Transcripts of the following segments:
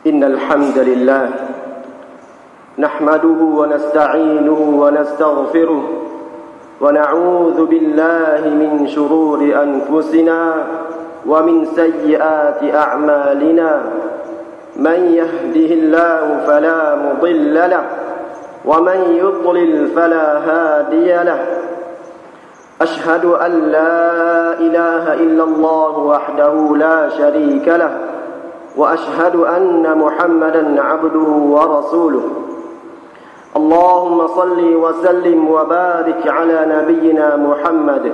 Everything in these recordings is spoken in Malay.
إن الحمد لله نحمده ونستعينه ونستغفره ونعوذ بالله من شرور أنفسنا ومن سيئات أعمالنا من يهده الله فلا مضل له ومن يضلل فلا هادي له أشهد أن لا إله إلا الله وحده لا شريك له وأشهد أن محمدا عبده ورسوله اللهم صل وسلم وبارك على نبينا محمد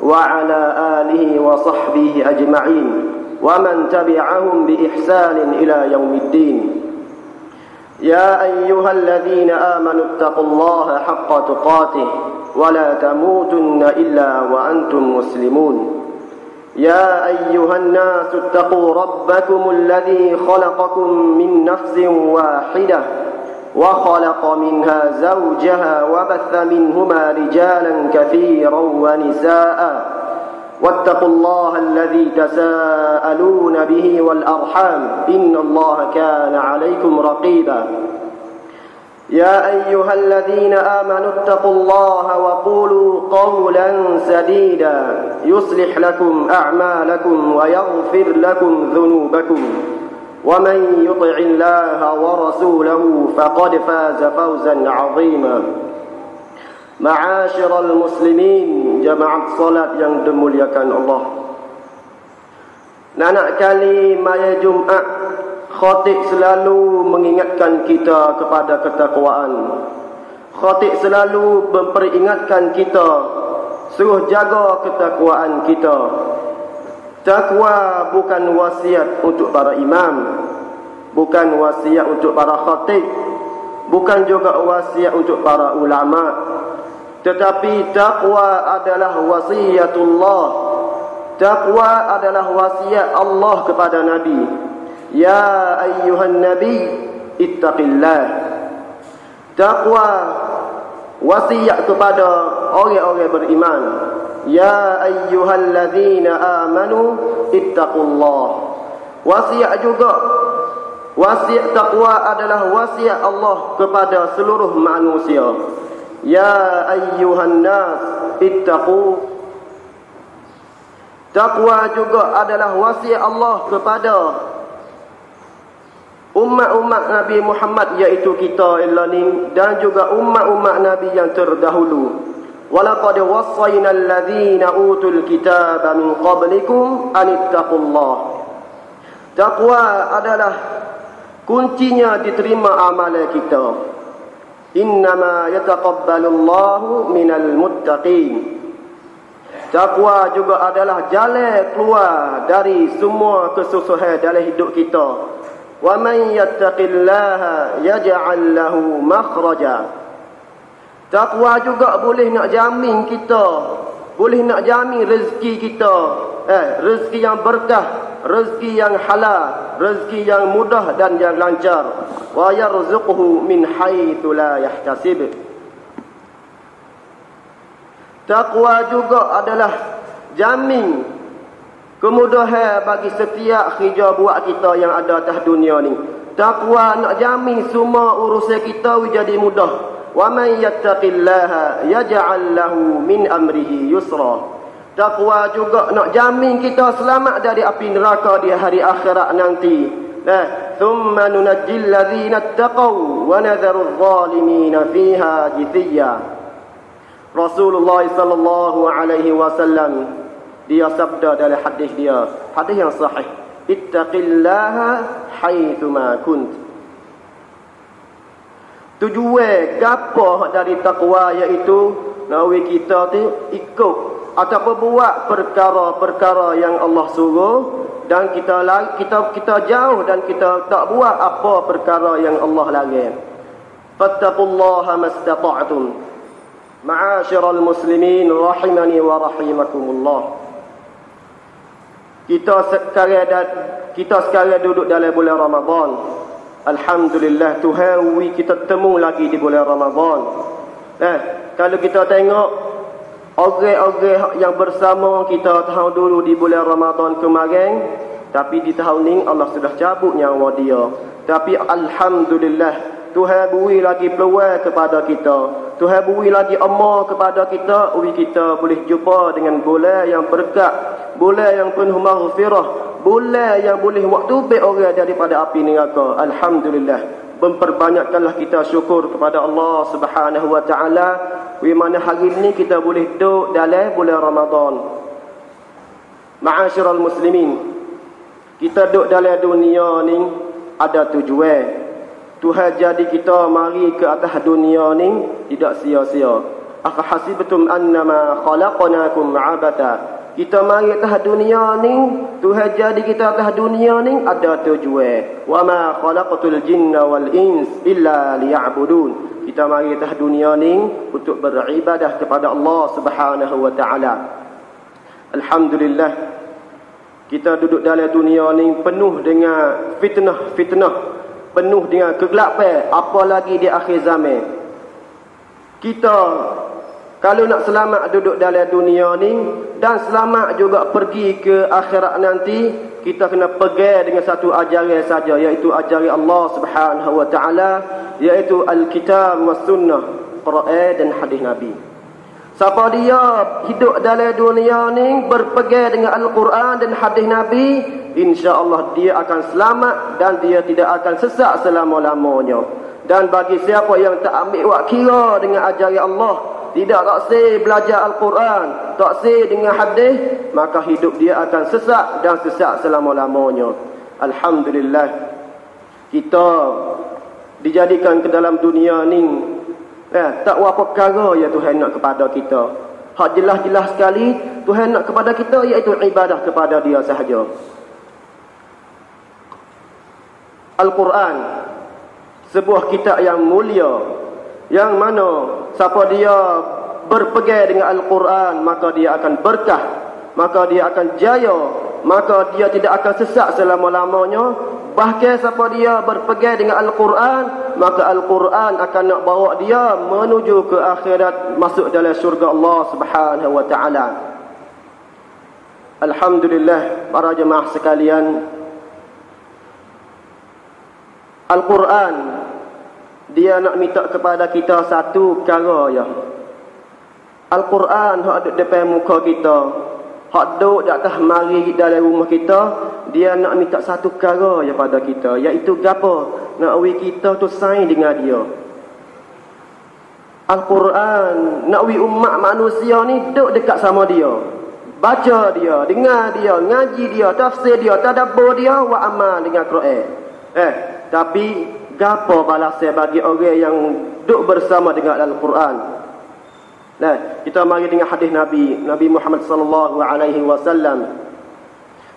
وعلى آله وصحبه أجمعين ومن تبعهم بإحسان إلى يوم الدين يا أيها الذين آمنوا اتقوا الله حق تقاته ولا تموتن إلا وأنتم مسلمون يا أيها الناس اتقوا ربكم الذي خلقكم من نفس واحدة وخلق منها زوجها وبث منهما رجالا كثيرا ونساء واتقوا الله الذي تساءلون به والأرحام إن الله كان عليكم رقيبا يا أيها الذين آمنوا اتقوا الله وقولوا قولا سديدا يصلح لكم أعمالكم ويغفر لكم ذنوبكم ومن يطع الله ورسوله فقد فاز فوزا عظيما معاشر المسلمين جماعة صلاة yang dimuliakan Allah. Nak kali maya Jumaat, khatib selalu mengingatkan kita kepada ketakwaan. Khatib selalu memperingatkan kita suruh jaga ketakwaan kita. Takwa bukan wasiat untuk para imam, bukan wasiat untuk para khatib, bukan juga wasiat untuk para ulama, tetapi takwa adalah wasiatullah. Takwa adalah wasiat Allah kepada Nabi. Ya ayyuhan nabi ittaqillah. Takwa wasiat kepada orang-orang beriman. Ya ayyuhalladzina amanu ittaqullah. Wasiat juga, wasiat takwa adalah wasiat Allah kepada seluruh manusia. Ya ayyuhan nas ittaqu. Takwa juga adalah wasiat Allah kepada umat-umat Nabi Muhammad, iaitu kita ini, dan juga umat-umat Nabi yang terdahulu. Walaqad wassayna alladhina utul kitaba min qablikum anittaqullah. Takwa adalah kuncinya diterima amalan kita. Innama yataqabbalullahu minal muttaqin. Takwa juga adalah jalan keluar dari semua kesusahan dalam hidup kita. Wa man yattaqillaha yaj'al lahu makhraja. Takwa juga boleh nak jamin kita, boleh nak jamin rezeki kita, rezeki yang berkah, rezeki yang halal, rezeki yang mudah dan yang lancar. Wa yarzuquhu min haitsu la yahtasib. Takwa juga adalah jamin kemudahan bagi setiap kerja buat kita yang ada atas dunia ni. Takwa nak jamin semua urusan kita jadi mudah. Wa man yattaqillaha yaj'al lahu min amrihi yusra. Takwa juga nak jamin kita selamat dari api neraka di hari akhirat nanti. Thumma nunajjil ladzina ittaqaw wa nadharu adh-dhalimina fiha jithiya. Rasulullah sallallahu alaihi wasallam dia sabda dalam hadis dia, hadis yang sahih, ittaqillaha haitsu ma kunt. Tujuan gapo dari takwa iaitu nawi kita tu ikut ataupun buat perkara-perkara yang Allah suruh, dan kita jauh dan kita tak buat apa perkara yang Allah larang. Fattaqullaha mastata'tum. Ma'asyiral muslimin rahimani wa rahimakumullah. Kita sekarang duduk dalam bulan Ramadan. Alhamdulillah, Tuhan kita temu lagi di bulan Ramadan. Kalau kita tengok orang-orang yang bersama kita tahun dulu di bulan Ramadan kemarin, Tapi di tahun ni Allah sudah cabut nyawa dia. Tapi alhamdulillah, Tuhan beri lagi peluang kepada kita. Tuhan beri lagi amal kepada kita. Kita boleh jumpa dengan bulan yang berkat, bulan yang penuh maghfirah, bulan yang boleh waktu tubik orang daripada api neraka. Alhamdulillah. Memperbanyakkanlah kita syukur kepada Allah Subhanahu wa taala. Di mana hari ini kita boleh duduk dalam bulan Ramadan. Ma'asyiral muslimin, kita duduk dalam dunia ni ada tujuan. Tuhan jadi kita mari ke atas dunia ni tidak sia-sia. Afahasibtum annama khalaqnakum 'abata. Kita mari atas dunia ni, Tuhan jadi kita atas dunia ni ada tujuan. Wa ma khalaqatul jinna wal ins illa liya'budun. Kita mari atas dunia ni untuk beribadah kepada Allah Subhanahu wa taala. Alhamdulillah, kita duduk dalam dunia ni penuh dengan fitnah-fitnah, penuh dengan kegelapan, apalagi di akhir zaman. Kita kalau nak selamat duduk dalam dunia ni dan selamat juga pergi ke akhirat nanti, kita kena pegang dengan satu ajaran saja, iaitu ajaran Allah Subhanahu wa taala, iaitu Al-Kitab was Sunnah, Quran dan hadis Nabi. Siapa dia hidup dalam dunia ni berpegang dengan Al-Quran dan hadis Nabi, insya-Allah dia akan selamat dan dia tidak akan sesat selama-lamanya. Dan bagi siapa yang tak ambil wak kira dengan ajaran Allah, tidak taksir belajar Al-Quran, taksir dengan hadis, maka hidup dia akan sesat dan sesat selama-lamanya. Alhamdulillah, kita dijadikan ke dalam dunia ni tak apa perkara ya Tuhan nak kepada kita. Hak jelas-jelas sekali Tuhan nak kepada kita, iaitu ibadah kepada dia sahaja. Al-Quran, sebuah kitab yang mulia, yang mana siapa dia berpegang dengan Al-Quran, maka dia akan berkah, maka dia akan jaya, maka dia tidak akan sesat selama-lamanya. Bahkan siapa dia berpegang dengan Al-Quran, maka Al-Quran akan nak bawa dia menuju ke akhirat, masuk dalam syurga Allah Subhanahu wa taala. Alhamdulillah, para jemaah sekalian, Al-Quran dia nak minta kepada kita satu perkara ya. Al-Quran hak ada depan muka kita, hak duduk di atas mari dalam rumah kita, dia nak minta satu perkara ya pada kita, iaitu gapo? Nak kita tu sayang dengan dia. Al-Quran nak umat manusia ni duduk dekat sama dia, baca dia, dengar dia, ngaji dia, tafsir dia, tadabbur dia, wa amal dengan Quran. Tapi gapo balasan bagi orang yang duduk bersama dengan Al-Quran? Nah, kita mari dengan hadis Nabi Muhammad sallallahu alaihi wasallam.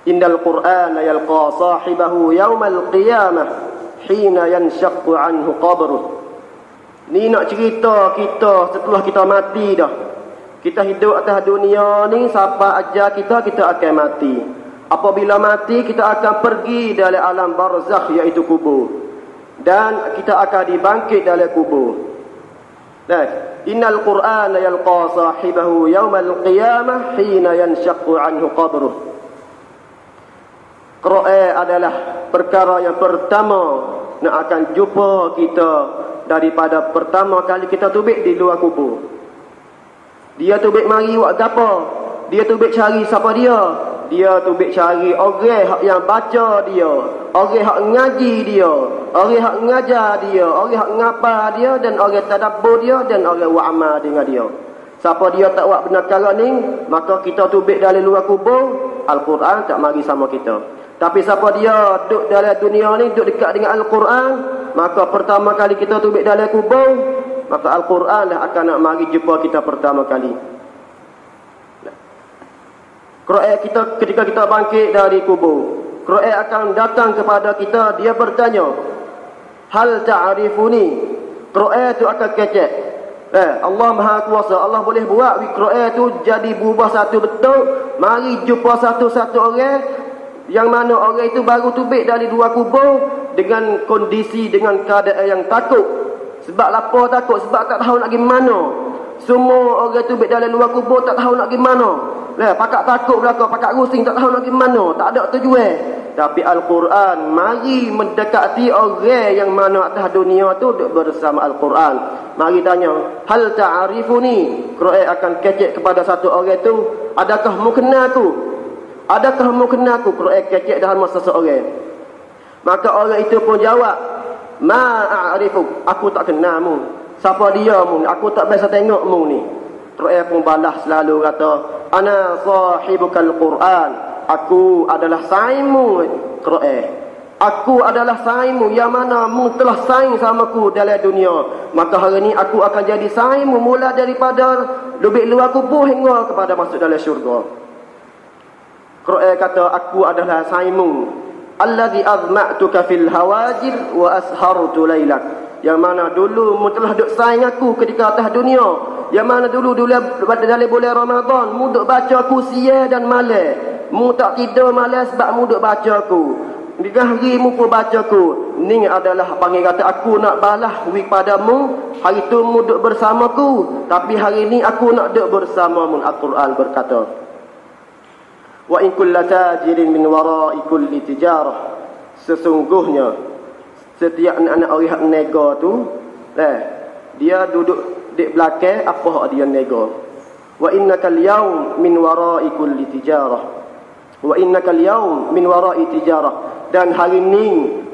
Innal Qur'ana yalqa sahibahu yaumal qiyamah hina yanshaqqu anhu qabruh. Ni nak cerita kita setelah kita mati dah. Kita hidup atas dunia ni sampai ajar kita akan mati. Apabila mati, kita akan pergi dalam alam barzakh, iaitu kubur. Dan kita akan dibangkit dalam kubur. Nah, innal Qur'ana yalqa sahibahu yaumal qiyamah hina yanshaqqu anhu qabruh. Quran adalah perkara yang pertama nak akan jumpa kita daripada pertama kali kita tubik di luar kubur. Dia tubik mari buat apa? Dia tubik cari siapa dia? Dia tubik cari orang yang baca dia, orang hak ngaji dia, orang hak ngajar dia, orang hak ngapa dia, dan orang tadabbur dia, dan orang wa'amal dengan dia. Siapa dia tak buat benar perkara ni, maka kita tubik dari luar kubur, Al-Quran tak mari sama kita. Tapi siapa dia duduk dalam dunia ni, duduk dekat dengan Al-Quran, maka pertama kali kita tubik dalam kubur, maka Al-Quran lah akan nak mari jumpa kita pertama kali. Quran kita ketika kita bangkit dari kubur, Quran akan datang kepada kita, dia bertanya, hal ta'rifuni? Quran itu akan kecek. Allah Maha Kuasa, Allah boleh buat Quran itu jadi berubah satu bentuk, mari jumpa satu-satu orang, yang mana orang itu baru tubik dari dua kubur dengan kondisi, dengan keadaan yang takut. Sebab lapar takut, sebab tak tahu nak pergi mana. Semua orang tubik dalam luar kubur tak tahu nak pergi mana. Pakak takut belaka, pakak rusing tak tahu nak pergi mana, tak ada tujuan. Tapi Al-Quran mari mendekati orang yang mana atas dunia tu duduk bersama Al-Quran. Mari tanya, hal ta'arifuni? Quran akan kecek kepada satu orang tu, adakah mu kenal aku? Adakah mu kenal aku? Quran kecek dalam masa seorang. Maka orang itu pun jawab, ma a'rifuk, aku tak kenal mu. Siapa dia mu? Aku tak biasa tengok mu ni. Quran pun balas selalu kata, ana sahibukal Quran. Aku adalah sainmu, Quran. Aku adalah sainmu yang mana mu telah saing sama aku dalam dunia. Maka hari ni aku akan jadi sainmu mula daripada lebih luar kubur hingga kepada masuk dalam syurga. Quran kata, aku adalah sainmu. Allazi azma'tuka fil hawajir wa ashartu lailak. Yang mana dulu mu telah duk saing aku ketika atas dunia. Yang mana dulu dalam bulan Ramadan mu duk baca aku siang dan malam. Mu tak tidur malam sebab mu duk baca aku. Di hari mu pun baca aku. Ni adalah panggil kata aku nak balas padamu. Hari tu mu duk bersamaku. Tapi hari ni aku nak duk bersamamu. Al-Quran berkata, wa in kulla tajirin min wara'i kulli tijarah. Sesungguhnya setiap anak-anak orang hak nego tu, dia duduk di belakang apa hak dia nego. Wa innakal yaum min wara'i kulli tijarah. Wa innakal yaum min wara'i tijarah. Dan hari ni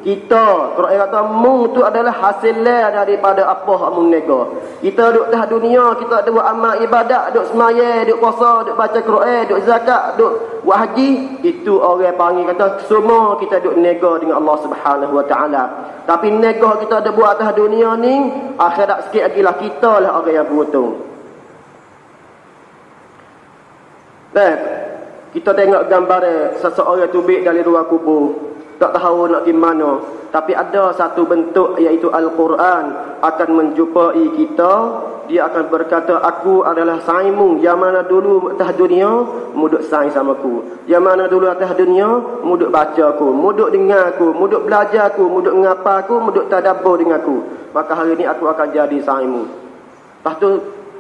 kita, Quran kata, mu tu adalah hasil daripada apa hak mu nego. Kita duduk atas dunia, kita duk amal ibadat, duk semaya, duk puasa, duk baca Quran, duk zakat, duk buat haji. Itu orang panggil kata semua kita duk nego dengan Allah Subhanahu Wa Taala. Tapi nego kita ada buat atas dunia ni, akhirat sikit lagi lah kita lah orang yang beruntung. Kita tengok gambar seseorang tubik dari luar kubur. Tak tahu nak pergi mana. Tapi ada satu bentuk iaitu Al-Quran akan menjumpai kita. Dia akan berkata, aku adalah sainmu. Yang mana dulu atas dunia, muduk saing sama aku. Yang mana dulu atas dunia, muduk baca aku, muduk dengar aku, muduk belajar aku, muduk ngapa aku, muduk tadabbur dengan aku. Maka hari ini aku akan jadi sainmu. Lepas tu,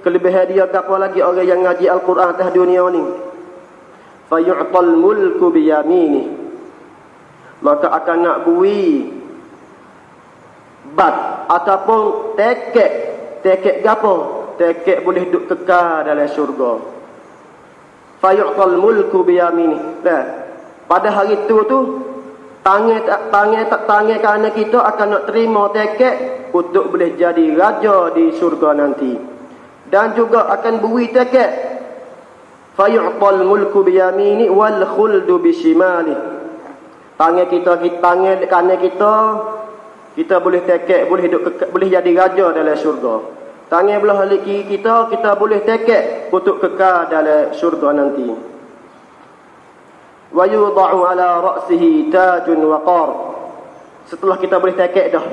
kelebihan dia apa lagi orang yang ngaji Al-Quran atas dunia ni? Fayu'tal mulku biyamini. Maka akan nak bui bat ataupun tekek gapo? Tekek boleh duduk kekal dalam syurga. Fayu'tal mulku biyamini. Pada hari tu tangan kanan kita akan nak terima tekek untuk boleh jadi raja di syurga nanti. Dan juga akan bui tekek. Fayu'tal mulku biyamini wal khuldu bishimali. Tangan kanan kita boleh tekek, boleh hidup, boleh jadi raja dalam syurga. Tangan belah kiri kita boleh tekek untuk kekal dalam syurga nanti. Wa yudha'u ala ra'sihi tajun waqar. Setelah kita boleh tekek dah,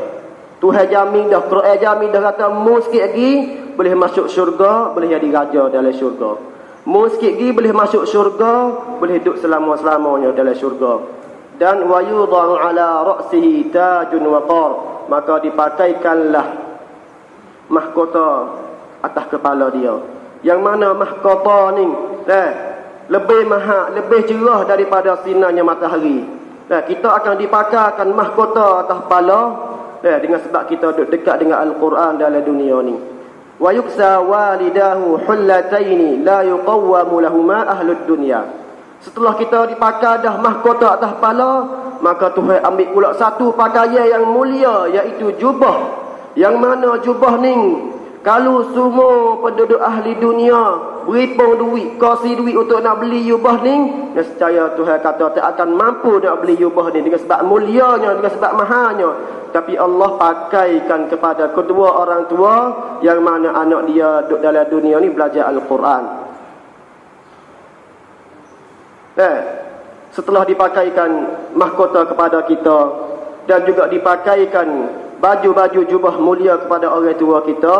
Tuhan jamin dah, Quran jamin dah kata mu sikit lagi boleh masuk syurga, boleh jadi raja dalam syurga. Mu sikit lagi boleh masuk syurga, boleh hidup selama-lamanya dalam syurga. Dan wa yudha'u ala ra'sihi tajun waqar. Maka dipakaikanlah mahkota atas kepala dia. Yang mana mahkota ni lebih mahal, lebih cerah daripada sinarnya matahari. Kita akan dipakaikan mahkota atas kepala dengan sebab kita duduk dekat dengan Al-Quran dalam dunia ni. Wa yuksa walidahu hullataini la yuqawwamu lahuma ahlud dunya. Setelah kita dipakai dah mahkota atas kepala, maka Tuhan ambil pula satu pakaian yang mulia, iaitu jubah. Yang mana jubah ni, kalau semua penduduk ahli dunia beripung duit, kasi duit untuk nak beli jubah ni, nescaya Tuhan kata tak akan mampu nak beli jubah ni dengan sebab mulianya, dengan sebab mahalnya. Tapi Allah pakaikan kepada kedua orang tua yang mana anak dia duduk dalam dunia ni belajar Al-Quran. Setelah dipakaikan mahkota kepada kita dan juga dipakaikan baju-baju jubah mulia kepada orang tua kita,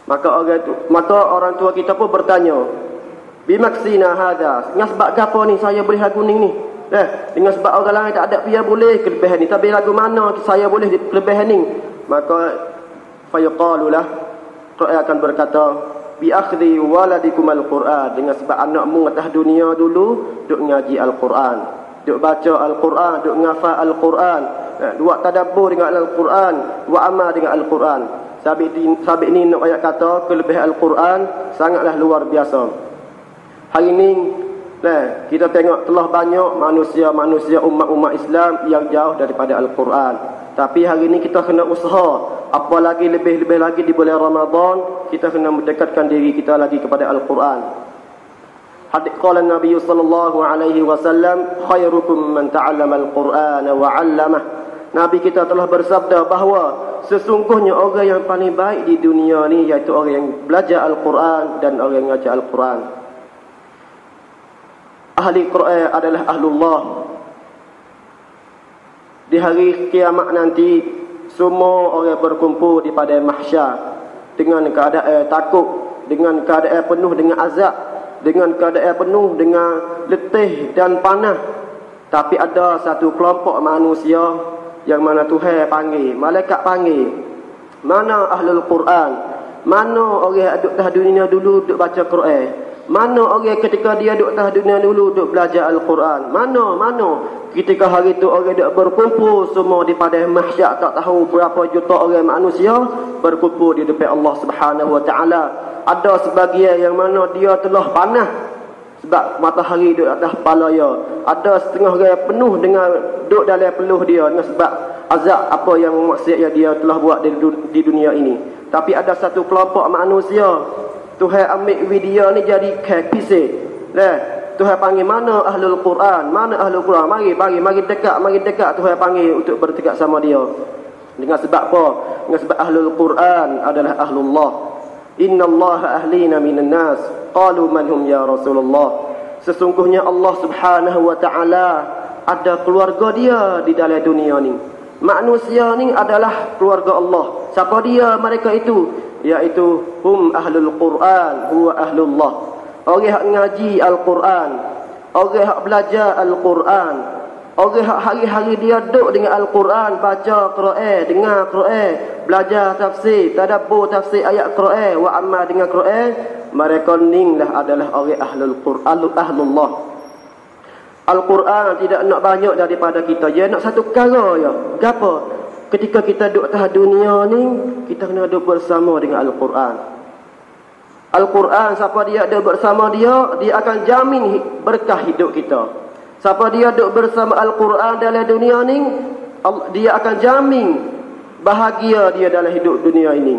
maka orang tua kita pun bertanya, bimaksina hadha, dengan sebab apa ni saya boleh lagu ni? Dengan sebab orang lain tak ada dia boleh kelebihan ni, tapi lagu mana saya boleh kelebihan ni? Maka fayaqalulah, Quran akan berkata, bi akhdhi waladikum al-Quran, dengan sebab anakmu atas dunia dulu duk ngaji Al-Quran. duk baca Al-Quran, duk ngafal Al-Quran, buat tadabbur dengan Al-Quran, wa amal dengan Al-Quran. Sabit ni nak ayat kata kelebihan Al-Quran sangatlah luar biasa. Hari ni kita tengok telah banyak manusia umat-umat Islam yang jauh daripada Al-Quran. Tapi hari ni kita kena usaha, apalagi lebih-lebih lagi di bulan Ramadan, kita kena mendekatkan diri kita lagi kepada Al-Quran. Hadis qala Nabi sallallahu alaihi wasallam, khairukum man ta'allama al-Qur'ana wa 'allamah. Nabi kita telah bersabda bahawa sesungguhnya orang yang paling baik di dunia ni iaitu orang yang belajar Al-Quran dan orang yang mengajar Al-Quran. Ahli Quran adalah ahlullah. Di hari kiamat nanti, semua orang berkumpul di padang mahsyar dengan keadaan takut, dengan keadaan penuh dengan azab, dengan keadaan penuh dengan letih dan panas. Tapi ada satu kelompok manusia yang mana Tuhan panggil, malaikat panggil. Mana ahlul Quran? Mana orang yang duduk atas dunia dulu duduk baca Quran? Mana orang ketika dia duduk atas dunia dulu duduk belajar Al-Quran? Mana ketika hari itu orang duduk berkumpul semua di padang mahsyar, tak tahu berapa juta orang manusia berkumpul di depan Allah Subhanahu Wa Taala. Ada sebahagian yang mana dia telah panas sebab matahari duduk atas kepala dia. Ada setengah orang penuh dengan duduk dalam peluh dia dengan sebab azab apa yang maksiat yang dia telah buat di dunia ini. Tapi ada satu kelompok manusia, Tuhan ambil video ni jadi kisah. Tuhan panggil mana ahlul Quran? Mana ahlul Quran? Mari dekat Tuhan panggil untuk berdekat sama dia. Dengan sebab apa? Dengan sebab ahlul Quran adalah ahlullah. Inna Allah ahlina minan nas. Qalu man hum ya Rasulullah. Sesungguhnya Allah Subhanahu Wa Taala ada keluarga dia di dalam dunia ni. Manusia ni adalah keluarga Allah. Siapa dia mereka itu? Iaitu hum ahlul Quran, huwa ahlullah. Orang yang ngaji Al-Quran, orang yang belajar Al-Quran, orang yang hari-hari dia duduk dengan Al-Quran, baca Quran, dengar Quran, belajar tafsir, tadabbur tafsir ayat Quran, wa amal dengan Quran, mereka ning lah adalah orang ahlul Quran, ahlullah. Al-Quran tidak nak banyak daripada kita, dia nak satu perkara ya. Gapo? Ketika kita duduk atas dunia ni, kita kena duduk bersama dengan Al-Quran. Al-Quran, siapa dia duduk bersama dia, dia akan jamin berkah hidup kita. Siapa dia duduk bersama Al-Quran dalam dunia ni, dia akan jamin bahagia dia dalam hidup dunia ini.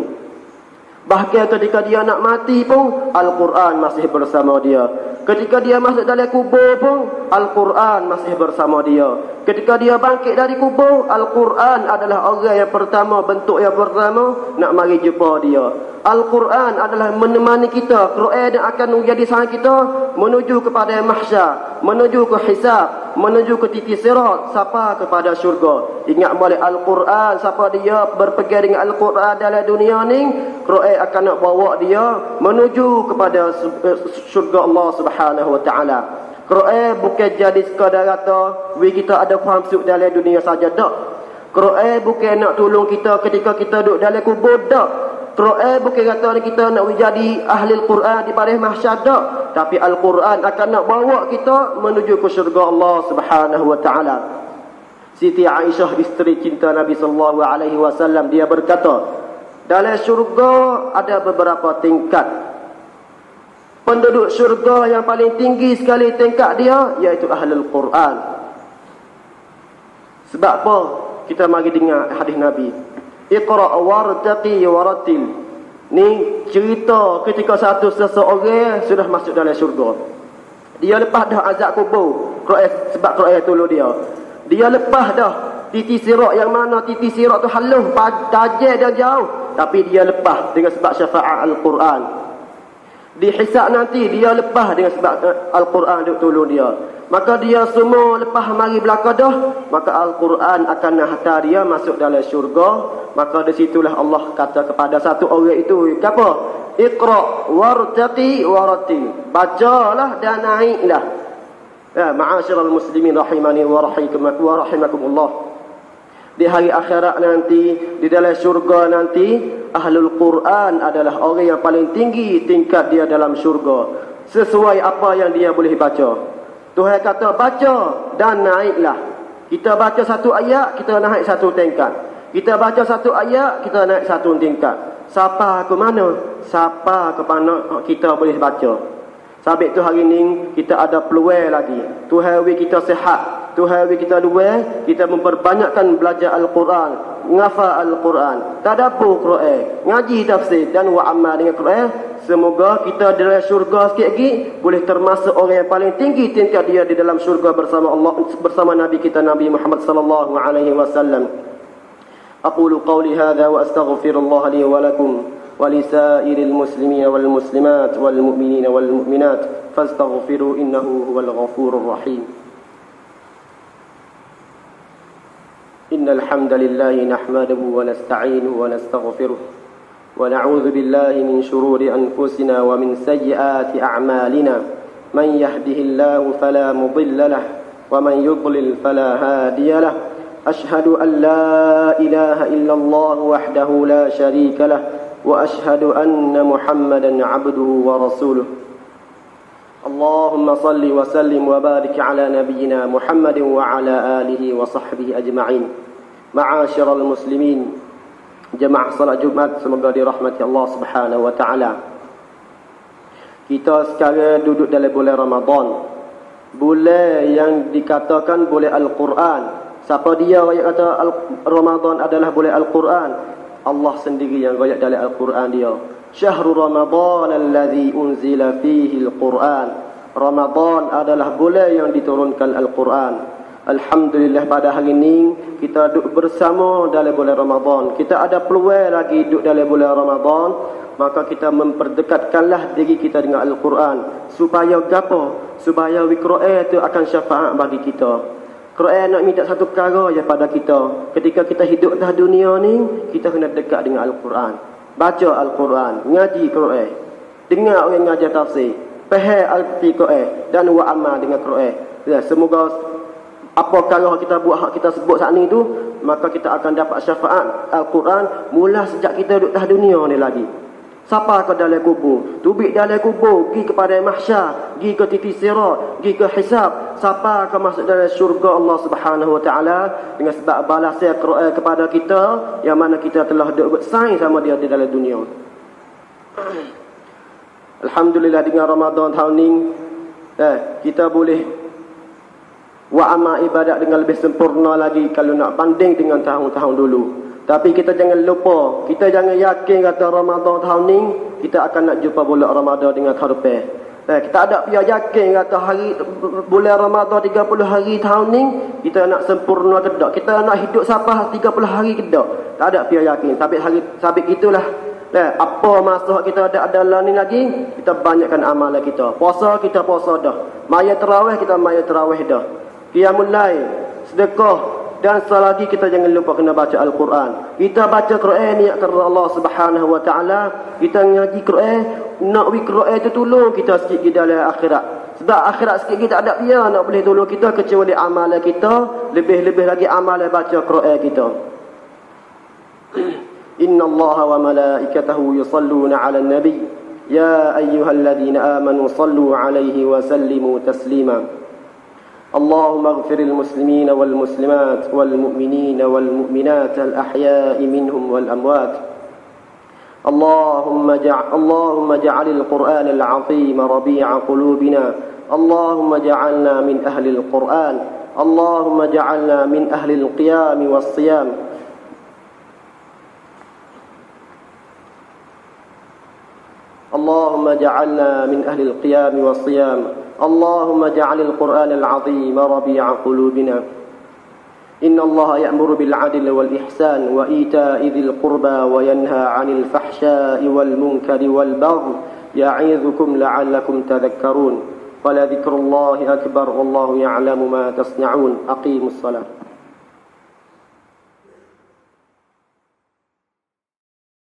Bahkan ketika dia nak mati pun, Al-Quran masih bersama dia. Ketika dia masuk dalam kubur pun, Al-Quran masih bersama dia. Ketika dia bangkit dari kubur, Al-Quran adalah orang yang pertama, bentuk yang pertama nak mari jumpa dia. Al-Quran adalah menemani kita. Quran yang akan menjadi sahabat kita menuju kepada mahsyar, menuju ke hisab, menuju ke titik sirat, siapa kepada syurga. Ingat balik Al-Quran, siapa dia berpegang dengan Al-Quran dalam dunia ni, Quran akan nak bawa dia menuju kepada syurga Allah Subhanahu Wa Taala. Quran bukan jadi sekadar kata kita ada faham suk dalam dunia saja, tak. Quran bukan nak tolong kita ketika kita duduk dalam kubur, tak. Quran bukan kata kita nak menjadi ahli Al-Quran di padang mahsyar, tak. Tapi Al-Quran akan nak bawa kita menuju ke syurga Allah Subhanahu Wa Taala. Siti Aisyah, isteri cinta Nabi sallallahu alaihi wasallam, dia berkata, dalam syurga ada beberapa tingkat. Penduduk syurga yang paling tinggi sekali tingkat dia iaitu ahlul Quran. Sebab apa? Kita mari dengar hadis Nabi. Iqra' wartaqi warattil. Ni cerita ketika satu seseorang sudah masuk dalam syurga. Dia lepas dah azab kubur. Sebab Quran tolong dia. Dia lepas dah titik sirat, yang mana titik sirat tu halus, tajam dan jauh. Tapi dia lepas dengan sebab syafaat Al-Quran. Dihisab nanti dia lepas dengan sebab Al-Quran duk tolong dia. Maka dia semua lepas mari belaka dah, maka Al-Quran akan hantar dia masuk dalam syurga. Maka di situlah Allah kata kepada satu orang itu, apa? Iqra' wartaqi warattil. Bacalah dan naiklah. Ya, ma'asyiral muslimin rahimani wa rahimakumullah. Di hari akhirat nanti, di dalam syurga nanti, ahlul Quran adalah orang yang paling tinggi tingkat dia dalam syurga. Sesuai apa yang dia boleh baca. Tuhan kata baca dan naiklah. Kita baca satu ayat, kita naik satu tingkat. Kita baca satu ayat, kita naik satu tingkat. Siapa ke mana? Siapa ke mana kita boleh baca. Sabit tu hari ni kita ada peluang lagi. Tuhan wi kita sihat. Tuhan wi kita luar, kita memperbanyakkan belajar Al-Quran, ngafal Al-Quran, tadabbur Quran, ngaji tafsir dan wa amal dengan Quran. Semoga kita dalam syurga sikit lagi boleh termasuk orang yang paling tinggi tingkat dia di dalam syurga bersama Allah, bersama Nabi kita Nabi Muhammad sallallahu alaihi wasallam. Aqulu qawli hadha wa astaghfirullah li wa lakum wa li sa'iril muslimin wal muslimat wal mu'minin wal mu'minat fastaghfiru innahu huwal ghafurur rahim. Innal hamdalillah nahmaduhu wa nasta'inuhu wa nastaghfiruh wa na'udzu billahi min shururi anfusina wa min sayyiati a'malina man yahdihillahu fala mudilla lahu wa man yudlil fala hadiya lahu. Ashhadu an la ilaha illallah wahdahu la sharika lahu wa ashhadu anna Muhammadan 'abduhu wa rasuluh. Allahumma salli wa sallim wa barik ala nabiyyina Muhammadin wa ala alihi wa sahbihi ajma'in. Ma'asyiral muslimin, jemaah salat Jumat semoga dirahmati Allah Subhanahu wa taala. Kita sekarang duduk dalam bulan Ramadan. Bulan yang dikatakan bulan Al-Quran. Siapa dia yang kata Ramadan adalah bulan Al-Quran? Allah sendiri yang royak dalam Al-Quran dia. Syahrul Ramadan alladhi unzila fihi Al-Quran. Ramadan adalah bulan yang diturunkan Al-Quran. Alhamdulillah pada hari ini kita duduk bersama dalam bulan Ramadan. Kita ada peluang lagi duduk dalam bulan Ramadan. Maka kita memperdekatkanlah diri kita dengan Al-Quran. Supaya gapo? Supaya Al-Quran itu akan syafaat bagi kita. Quran nak minta satu perkara je pada kita. Ketika kita hidup di dunia ni, kita kena dekat dengan Al-Quran. Baca Al-Quran, ngaji Quran, dengar orang ngajar tafsir, faham arti Quran dan wa amal dengan Quran. Ya, semoga apa perkara kita buat, hak kita sebut saat ni tu, maka kita akan dapat syafaat Al-Quran mula sejak kita duduk di dunia ni lagi. Siapa ke dalam kubur, tubik dalam kubur, pergi kepada mahsyar, pergi ke titik sirat, pergi ke hisab. Siapa ke masuk dalam syurga Allah Subhanahu wa taala dengan sebab balasan Quran kepada kita yang mana kita telah bersaing sama dia di dalam dunia. Alhamdulillah dengan Ramadan tahun ni kita boleh wa amal ibadat dengan lebih sempurna lagi kalau nak banding dengan tahun-tahun dulu. Tapi kita jangan lupa, kita jangan yakin kata Ramadan tahun ni kita akan nak jumpa bulan Ramadan dengan tahun depan. Kita ada pihak yakin kata hari bulan Ramadan 30 hari tahun ni kita nak sempurna ke tak? Kita nak hidup sampai 30 hari ke tak? Tak ada pihak yakin. Sabit gitulah. Apa masa kita ada dalam ni lagi, kita banyakkan amalan kita. Puasa kita puasa dah. Maya tarawih kita maya tarawih dah. Qiyamul lail, sedekah. Dan selagi kita jangan lupa kena baca Al-Quran. Kita baca Quran ni kerana Allah Subhanahu wa taala. Kita ngaji Quran, nak Quran itu tolong kita sikit di dalam akhirat. Sebab akhirat sikit kita ada dia nak boleh tolong kita kecuali amalan kita, lebih-lebih lagi amalan baca Quran kita. Inna Allah wa malaikatahu yusalluna 'alan nabi ya ayyuhalladzina amanu sallu 'alaihi wa sallimu taslima. اللهم اغفر المسلمين والمسلمات والمؤمنين والمؤمنات الأحياء منهم والأموات. اللهم اجعل القرآن العظيم ربيع قلوبنا. اللهم اجعلنا من أهل القرآن. اللهم اجعلنا من أهل القيام والصيام. اللهم اجعلنا من أهل القيام والصيام. اللهم اجعل القرآن العظيم ربيع قلوبنا. إن الله يأمر بالعدل والإحسان وإيتاء ذي القربى وينهى عن الفحشاء والمنكر والبغي يعظكم لعلكم تذكرون. ولذكر الله أكبر والله يعلم ما تصنعون. أقيموا الصلاة.